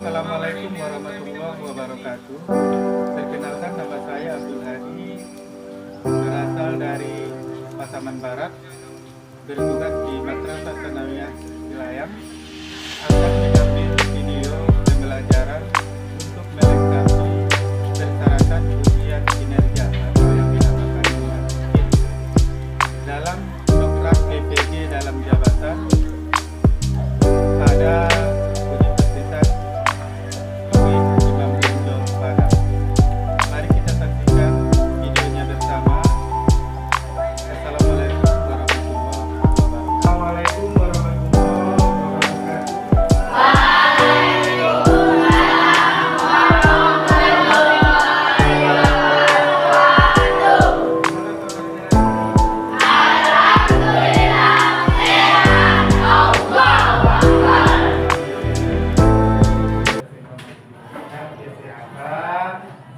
Assalamualaikum warahmatullahi wabarakatuh. Perkenalkan, nama saya Abdul Hadi, berasal dari Pasaman Barat, bertugas di Madrasah Tsanawiyah Silayam. Akan mengambil video pembelajaran untuk melengkapi persyaratan ujian kinerja atau yang dinamakan dengan KIT dalam program PPG dalam jabatan pada Universitas Imam Bonjol Barat. Mari kita saksikan videonya bersama. Assalamualaikum warahmatullahi wabarakatuh. Assalamualaikum warahmatullahi wabarakatuh.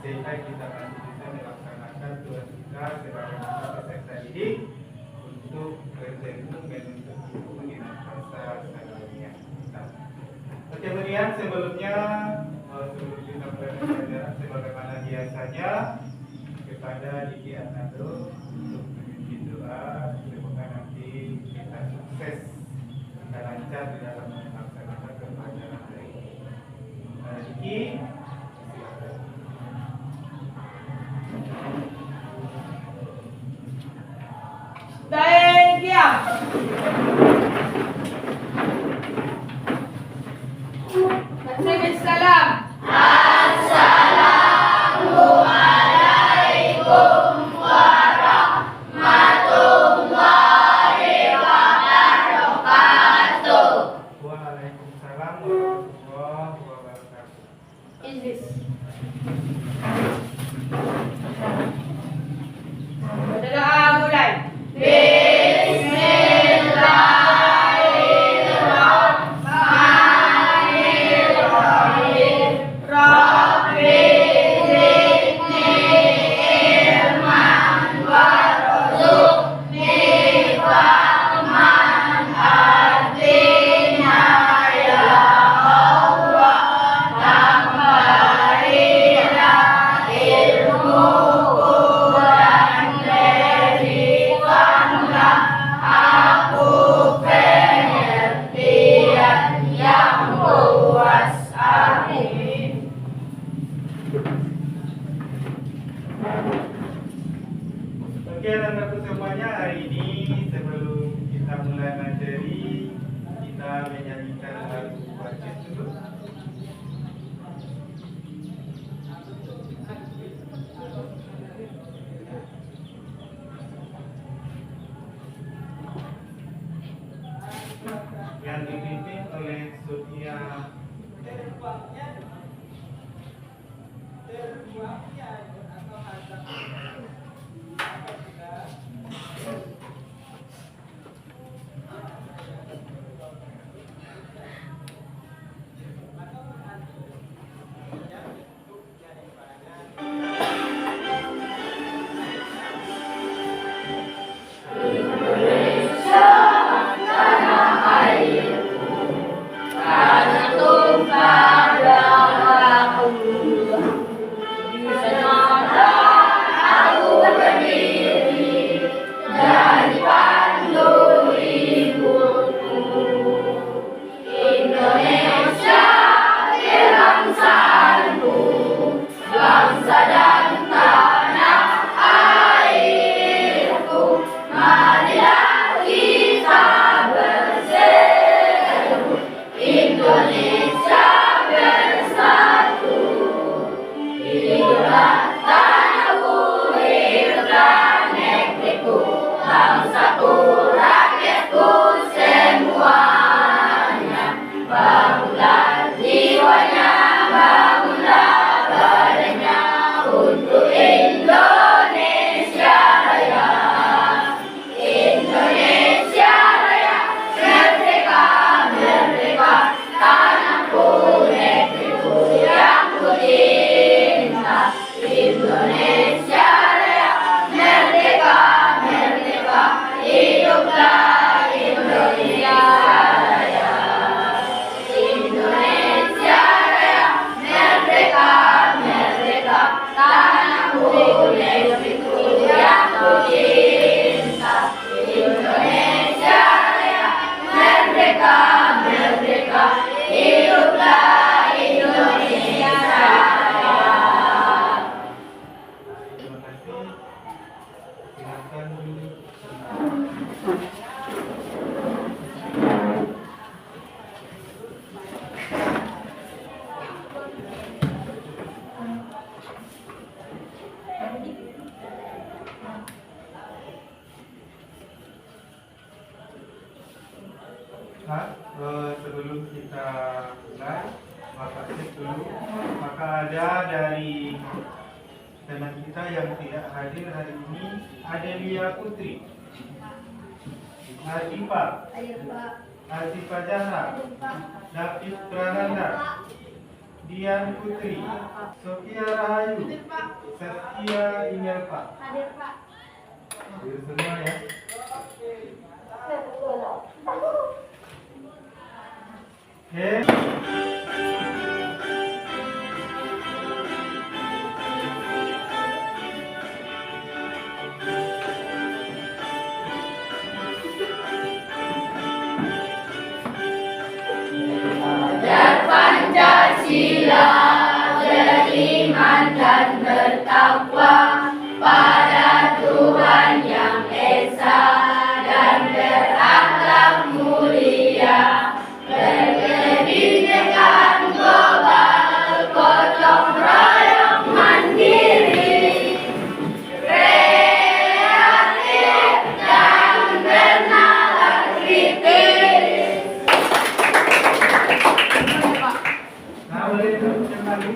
Sehingga kita masih bisa melaksanakan tugas kita sebagai peserta didik untuk bertemu menuntut ilmu di madrasah Tsanawiyah. Kemudian sebelumnya kita mulai pembelajaran sebagaimana biasanya kepada Diki Anado untuk memimpin doa, semoga nanti kita sukses dan lancar di dalam melaksanakan pembelajaran hari ini. Diki, Daeng diam. Waalaikumsalam. Assalamualaikum warahmatullahi wabarakatuh. Waalaikumsalam warahmatullahi wabarakatuh. Is this? Doa mulai. Bismillahirrahmanirrahim. Rabbi zidni ilman warzuqni fahman. Artinya ya Allah, tambahkanlah ilmuku dan berikanlah aku pengertian yang luas. Amin. Oke, anak-anakku semuanya, hari ini sebelum kita mulai materi, kita menyanyikan lagu wajib dulu. Yang dipimpin oleh Sophia. Aku Sebelum kita mulai, maka cek dulu. Maka ada dari teman kita yang tidak hadir hari ini, Adelia Putri, Artifa Jana, David Prananda, Dian Putri, Sofia Rahayu, Saskia Imelpa. Hadir semua ya. Pancasila beriman dan bertakwa pada Tuhan Yang Esa dan berakhlak mulia, berkebinekaan global, gotong royong mandiri, kreatif dan bernalar kritis. Nah, boleh teruskan lagi.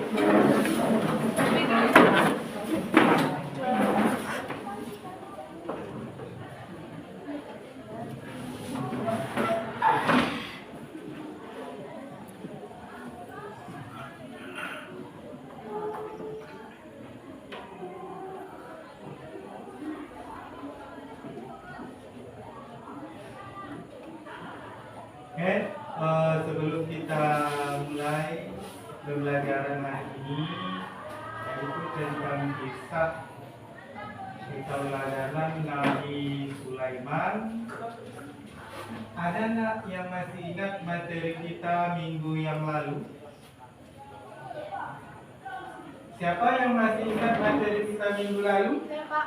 Sebelum kita mulai pembelajaran hari ini, yaitu tentang kisah keteladanan Nabi Sulaiman. Ada nggak yang masih ingat materi kita minggu yang lalu? Siapa yang masih ingat materi kita minggu lalu? Saya Pak,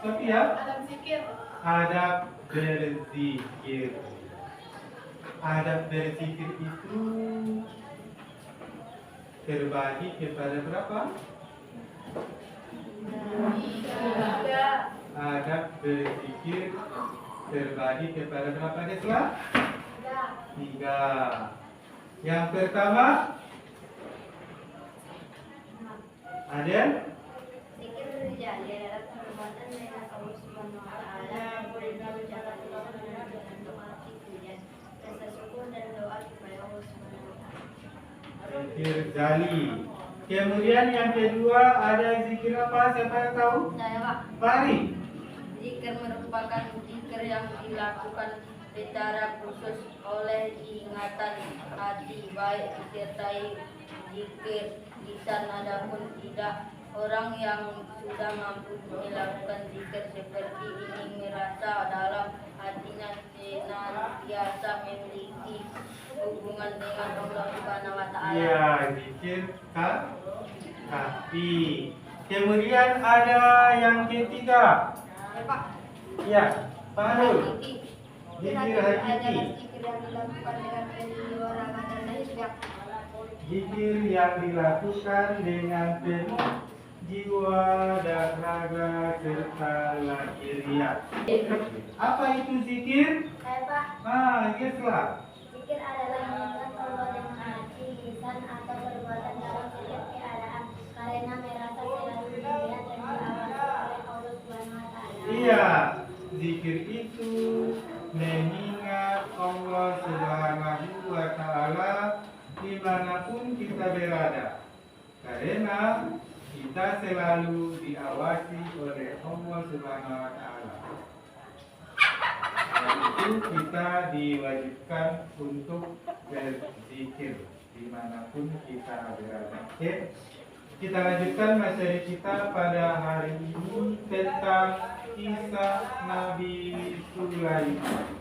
Sofia? Adam Zikir. Adab berzikir. Adab berzikir itu terbagi kepada berapa? 3. Adab berzikir terbagi kepada berapa, Desla? 3. Yang pertama, Adel? Zikir terjadi adalah perbuatan dengan Allah Subhanahu wa taala, dan ucapan lisan dan doa hati, rasa syukur dan doa kepada Allah Subhanahu wa taala. Zikir jali. Kemudian yang kedua ada zikir apa? Siapa yang tahu? Saya Pak, Mari. zikir merupakan zikir yang dilakukan secara khusus oleh ingatan hati, baik disertai zikir lisan. Adapun tidak, orang yang sudah mampu melakukan zikir seperti ini merasa dalam hatinya senantiasa memiliki hubungan dengan Allah Subhanahu wa taala. Ya, zikir hati. Kemudian ada yang ketiga. Ya Pak, Ya, Pak Harul. Zikir adalah hakiki. zikir yang dilakukan dengan penuh raga dan hikmat. Zikir yang dilakukan dengan penuh jiwa dan raga serta lahiriah. Apa itu zikir? Saya Pak, Geslah. zikir adalah mengingat Allah dengan hati, lisan atau perbuatan dalam setiap keadaan karena merasa selalu dilihat dan diawasi oleh Allah Subhanahu wa taala. Iya, zikir itu mengingat Allah Subhanahu wa taala dimanapun kita berada, karena kita selalu diawasi oleh Allah Subhanahu wa taala. Karena itu kita diwajibkan untuk berzikir dimanapun kita berada. Oke, kita lanjutkan materi kita pada hari ini tentang kisah Nabi Sulaiman.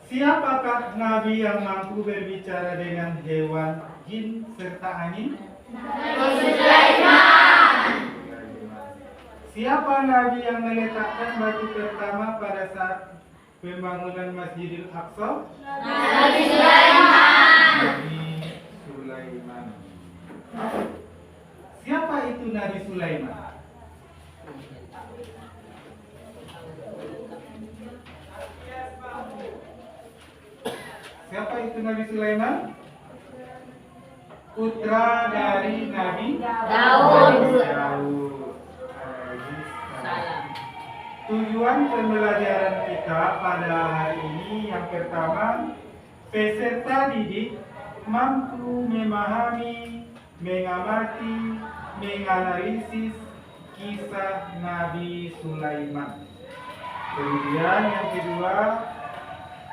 Siapakah Nabi yang mampu berbicara dengan hewan, jin, serta angin? Nabi Sulaiman. Siapa nabi yang meletakkan batu pertama pada saat pembangunan Masjidil Aqsa? Nabi Sulaiman. Nabi Sulaiman. Siapa itu Nabi Sulaiman? Siapa itu Nabi Sulaiman? Putra dari Nabi Daud. Tujuan pembelajaran kita pada hari ini yang pertama, peserta didik mampu memahami, mengamati, menganalisis kisah Nabi Sulaiman. Kemudian yang kedua,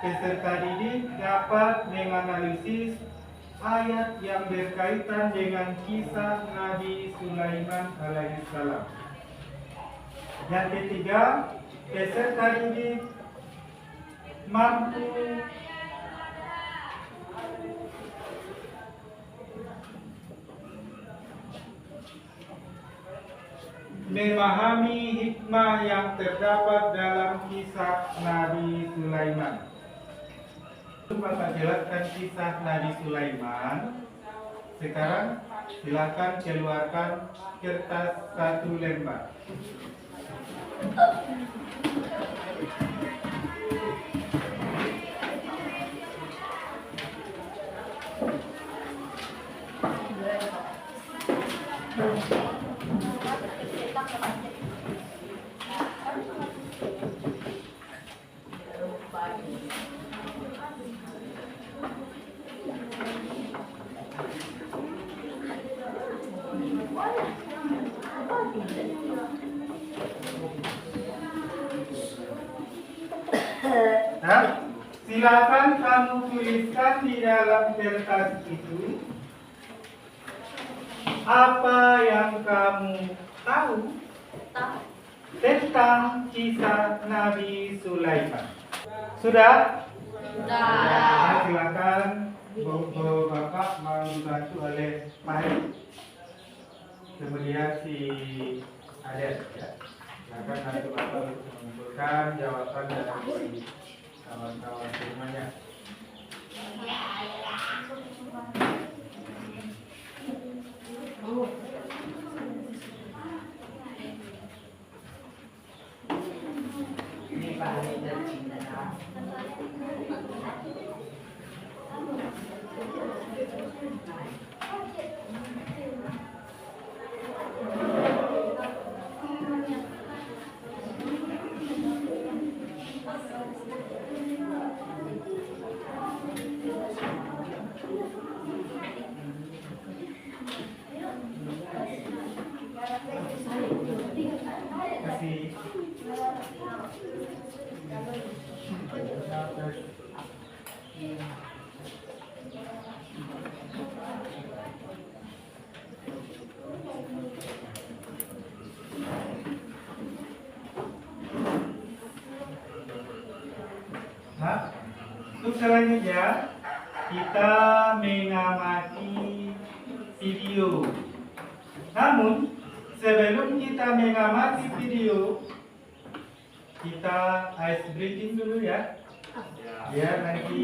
peserta didik dapat menganalisis ayat yang berkaitan dengan kisah Nabi Sulaiman alaihissalam. Yang ketiga, peserta didik mampu memahami hikmah yang terdapat dalam kisah Nabi Sulaiman. Bapak jelaskan kisah Nabi Sulaiman. Sekarang silakan keluarkan kertas 1 lembar. Nah, silakan kamu tuliskan di dalam kertas itu apa yang kamu tahu tentang kisah Nabi Sulaiman. Sudah? Nah, silakan Bapak dibantu oleh Mari. Kemudian si Aden, ya. Silakan nanti Bapak mengumpulkan jawaban dari kawan-kawan semuanya. Ini Pak Ali dan Cinta. Nah, untuk selanjutnya kita mengamati video. Namun sebelum kita mengamati video, kita ice breaking dulu ya. Biar nanti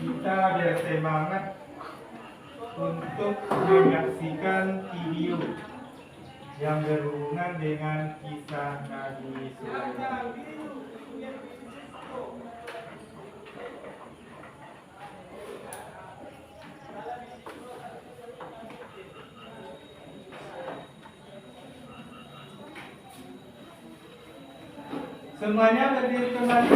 kita bersemangat untuk menyaksikan video yang berhubungan dengan kisah Nabi Sulaiman. Semuanya berdiri kembali.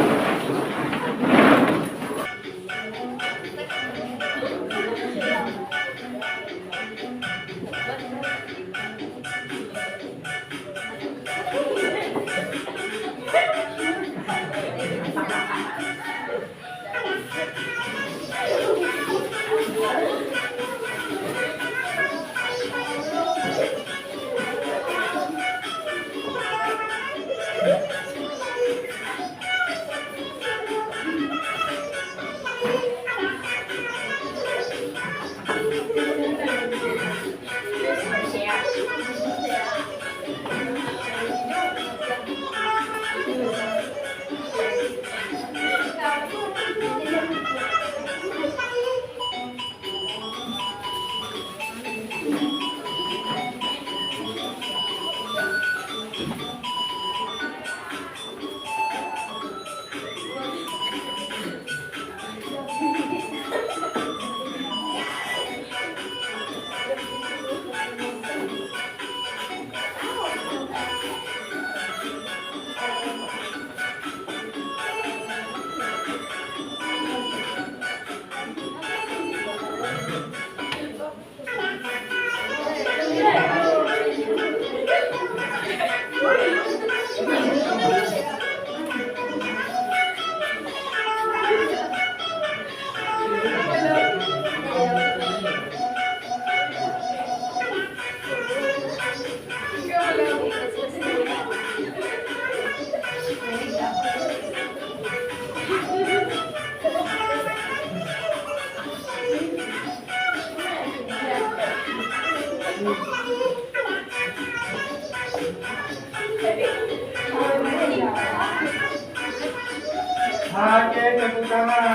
tepuk tangan.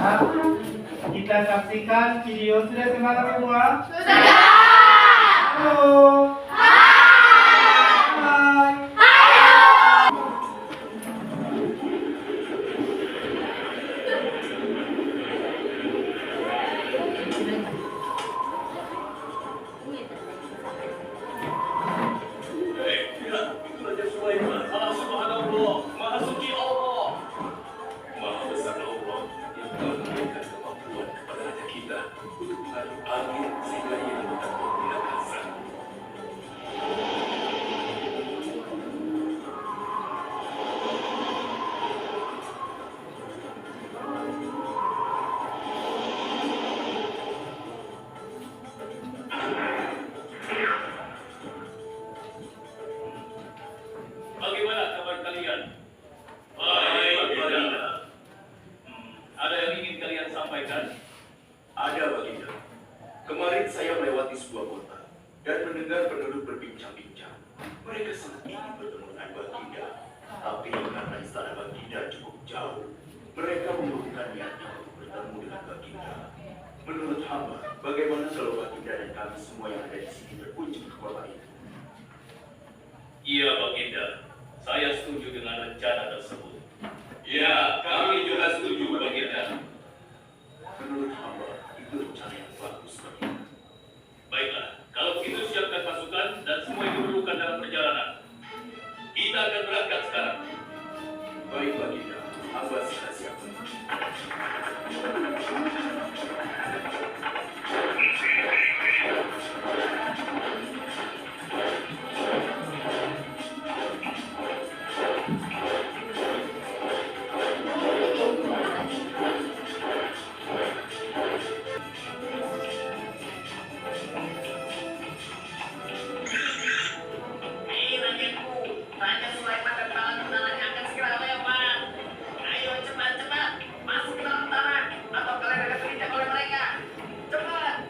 Nah, kita saksikan video sudah semangat semua? Sudah. Halo. Bagaimana kabar kalian? Baik, Baginda. Ada yang ingin kalian sampaikan? Ada, Baginda. Kemarin saya melewati sebuah kota dan mendengar penduduk berbincang-bincang. Mereka sangat ingin bertemu dengan Baginda, tapi karena istana Baginda cukup jauh, mereka membutuhkan niatnya untuk bertemu dengan Baginda. Menurut hamba, bagaimana kalau Baginda dan kami semua yang ada di sini berkunjung ke kota itu? Iya, Baginda. Saya setuju dengan rencana tersebut. Ya, kami juga setuju, Baginda. Menurut hamba, itu rencana yang bagus, Baginda. Baiklah, kalau begitu siapkan pasukan dan semua yang diperlukan dalam perjalanan. Kita akan berangkat sekarang. Baik, Baginda. Hamba sudah siap. Raja Sulaiman dan bala tentaranya akan segera lewat. Ayo cepat-cepat masuk ke dalam tanah atau kalian akan terinjak oleh mereka. Cepat!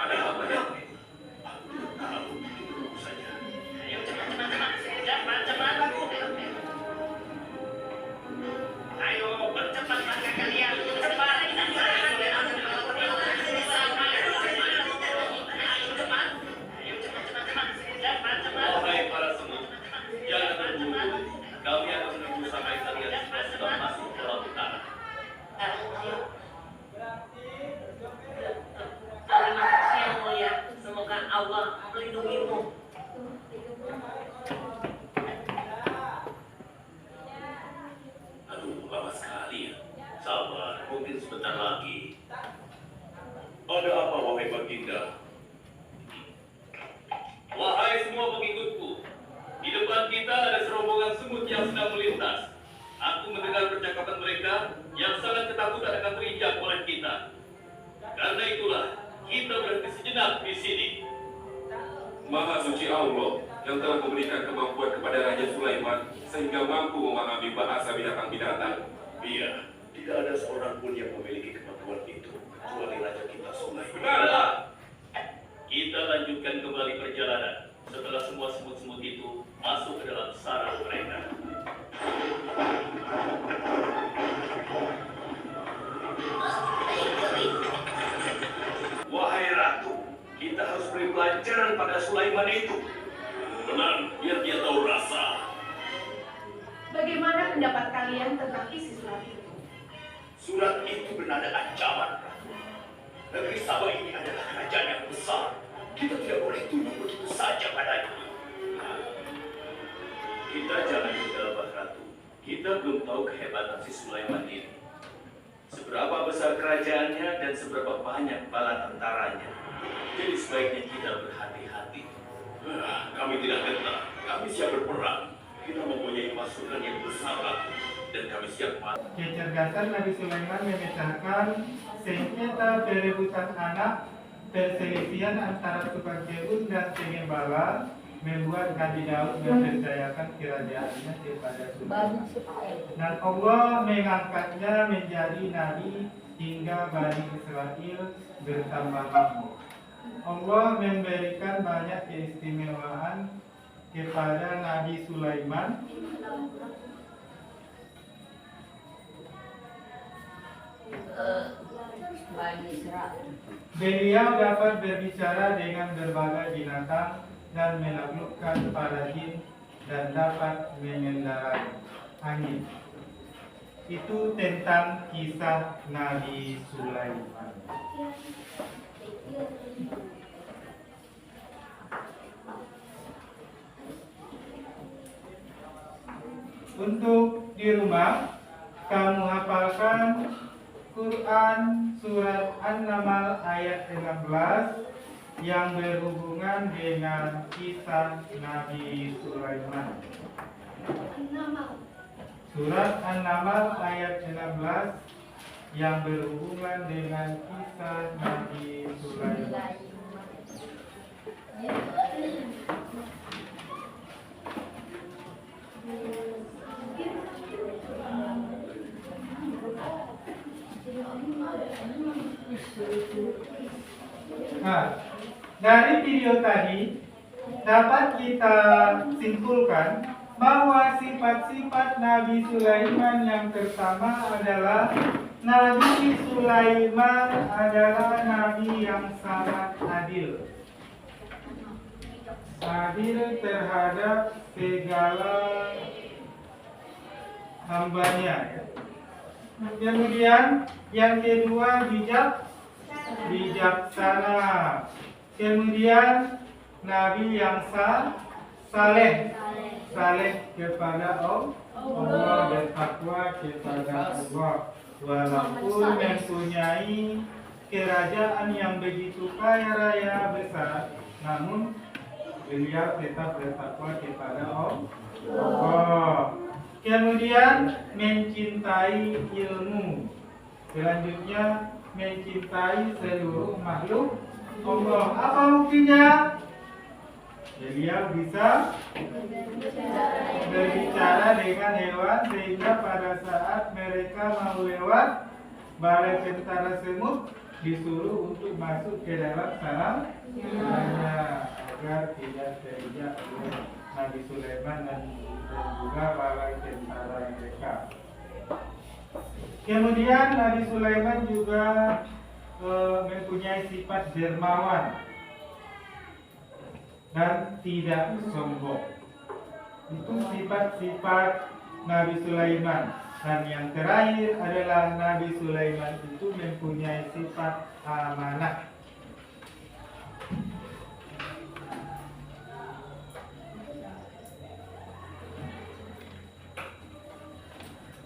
Ada apa ya? Aku tidak tahu. Tunggu saja. Ayo cepat-cepat, cepat-cepat. Ayo percepat langkah kalian. Cepat. Wahai para semut, jangan terburu-buru. Kami akan menunggu sampai kalian semua sudah masuk ke dalam utara. Terima kasih yang mulia. Semoga Allah melindungimu. Aduh, lama sekali ya. Sabar, mungkin sebentar lagi. Ada apa, wahai Baginda? Wahai semua pengikutku, di depan kita ada serombongan semut yang sedang melintas. Aku mendengar percakapan mereka yang sangat ketakutan akan terinjak oleh kita. Karena itulah, kita berhenti sejenak di sini. Maha suci Allah yang telah memberikan kemampuan kepada Raja Sulaiman sehingga mampu memahami bahasa binatang-binatang. Iya, tidak ada seorang pun yang memiliki kemampuan itu kecuali Raja kita Sulaiman. Benarlah. Kita lanjutkan kembali perjalanan setelah semua semut-semut itu masuk ke dalam sarang mereka. Wahai Ratu, kita harus beri pelajaran pada Sulaiman itu. Benar, biar dia tahu rasa. Bagaimana pendapat kalian tentang isi surat itu? Surat itu bernada ancaman, Ratu. Negeri Sabah ini adalah kerajaan yang besar. Kita tidak boleh tunduk begitu saja padanya. Kita jangan gegabah, Ratu. Kita belum tahu kehebatan si Sulaiman ini. Seberapa besar kerajaannya dan seberapa banyak bala tentaranya. Jadi sebaiknya kita berhati-hati. Kami tidak gentar. Kami siap berperang. Kita mempunyai pasukan yang besar, Ratu. Dan kami siap mati. Kecerdasan Nabi Sulaiman memecahkan sengketa perebutan anak, perselisihan antara Subakirun dan Sengembala, membuat Nabi Daud mempercayakan kerajaannya kepada Sulaiman. Dan Allah mengangkatnya menjadi nabi hingga Bani Israel bertambah makmur. Allah memberikan banyak keistimewaan kepada Nabi Sulaiman. Beliau dapat berbicara dengan berbagai binatang dan menaklukkan para jin dan dapat mengendarai angin. Itu tentang kisah Nabi Sulaiman. Untuk di rumah, kamu hafalkan Quran surat An-Naml ayat 16 yang berhubungan dengan kisah Nabi Sulaiman. Surat An-Naml ayat 16 yang berhubungan dengan kisah Nabi Sulaiman. Nah, dari video tadi dapat kita simpulkan bahwa sifat-sifat Nabi Sulaiman yang pertama adalah Nabi Sulaiman adalah Nabi yang sangat adil. Adil terhadap segala hambanya. Kemudian yang kedua bijaksana. Kemudian Nabi yang saleh kepada Allah, bertakwa kepada Allah. Walaupun mempunyai kerajaan yang begitu kaya raya besar, namun beliau tetap bertakwa kepada Allah. Kemudian mencintai ilmu. Selanjutnya mencintai seluruh makhluk Allah. Apa buktinya? Beliau bisa berbicara dengan hewan sehingga pada saat mereka mau lewat balai tentara semut disuruh untuk masuk ke dalam sarangnya agar tidak terinjak oleh Nabi Sulaiman dan juga balai tentara mereka. Kemudian Nabi Sulaiman juga mempunyai sifat dermawan dan tidak sombong. Itu sifat-sifat Nabi Sulaiman. Dan yang terakhir adalah Nabi Sulaiman itu mempunyai sifat amanah.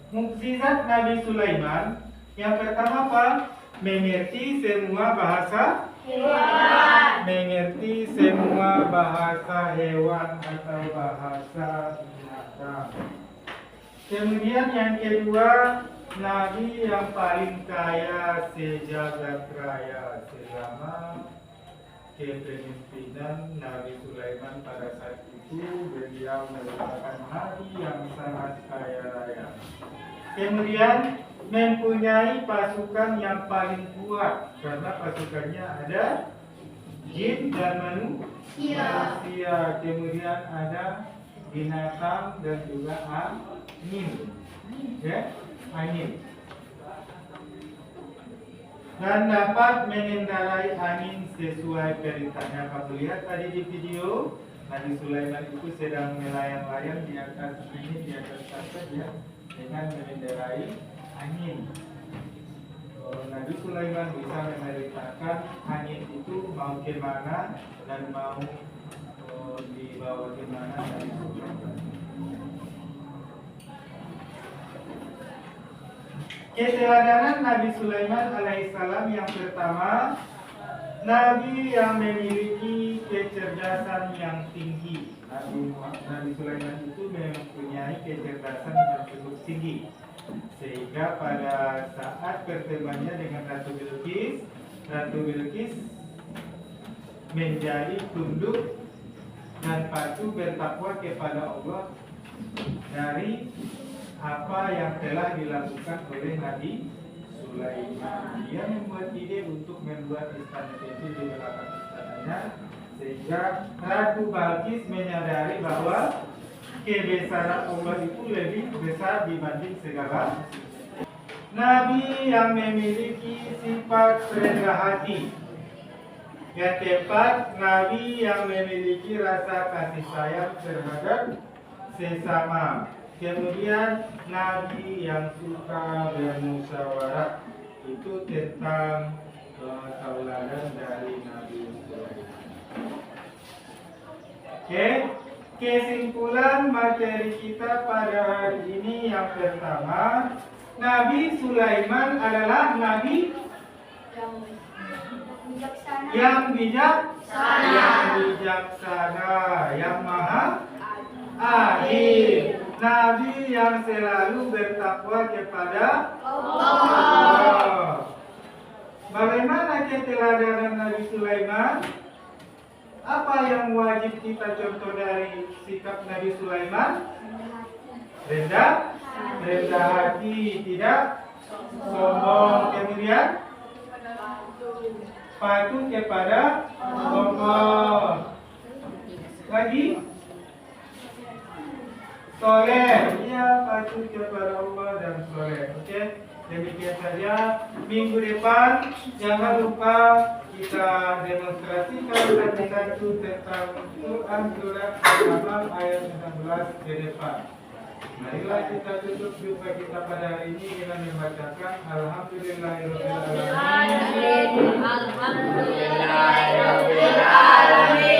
Mukjizat Nabi Sulaiman yang pertama apa? Mengerti semua bahasa hewan. Mengerti semua bahasa hewan atau bahasa binatang. Kemudian yang kedua, Nabi yang paling kaya sejagat raya selama kepemimpinan Nabi Sulaiman pada saat itu beliau merupakan Nabi yang sangat kaya raya. Kemudian mempunyai pasukan yang paling kuat karena pasukannya ada jin dan manusia. Kemudian ada binatang dan juga angin, ya, angin. Dan dapat mengendarai angin sesuai perintahnya. Kamu lihat tadi di video, Nabi Sulaiman itu sedang melayang-layang di atas angin, di atas karpet, ya, dengan mengendarai angin. Nabi Sulaiman bisa memerintahkan angin itu mau kemana dan mau dibawa kemana Nabi Sulaiman. Keteladanan Nabi Sulaiman alaihissalam yang pertama, Nabi yang memiliki kecerdasan yang tinggi. Nabi Sulaiman itu mempunyai kecerdasan yang cukup tinggi, sehingga pada saat bertemannya dengan Ratu Bilqis menjadi tunduk dan patuh bertakwa kepada Allah dari apa yang telah dilakukan oleh Nabi Sulaiman. Sulaiman. Dia membuat ide untuk membuat istana kecil di belakang istananya, sehingga Ratu Balkis menyadari bahwa kebesaran Allah itu lebih besar dibanding segala. Nabi yang memiliki sifat rendah hati. Yang keempat, Nabi yang memiliki rasa kasih sayang terhadap sesama. Kemudian Nabi yang suka bermusyawarah. Itu tentang tauladan dari Nabi Sulaiman. Oke, kesimpulan materi kita pada hari ini yang pertama, Nabi Sulaiman adalah Nabi yang bijaksana, yang maha adil, Nabi yang selalu bertakwa kepada Allah. Bagaimana keteladanan Nabi Sulaiman? Apa yang wajib kita contoh dari sikap Nabi Sulaiman? Rendah hati, tidak sombong. Kemudian patuh kepada Allah. Lagi soleh, ya patuh kepada Allah dan soleh. Oke, demikian saja. Minggu depan jangan lupa kita demonstrasikan satu-satu tentang Quran surat Al-An'am ayat 16 ke depan. Marilah kita tutup jumpa kita pada hari ini dengan membacakan Alhamdulillahirobbilalamin. Alhamdulillahirobbilalamin.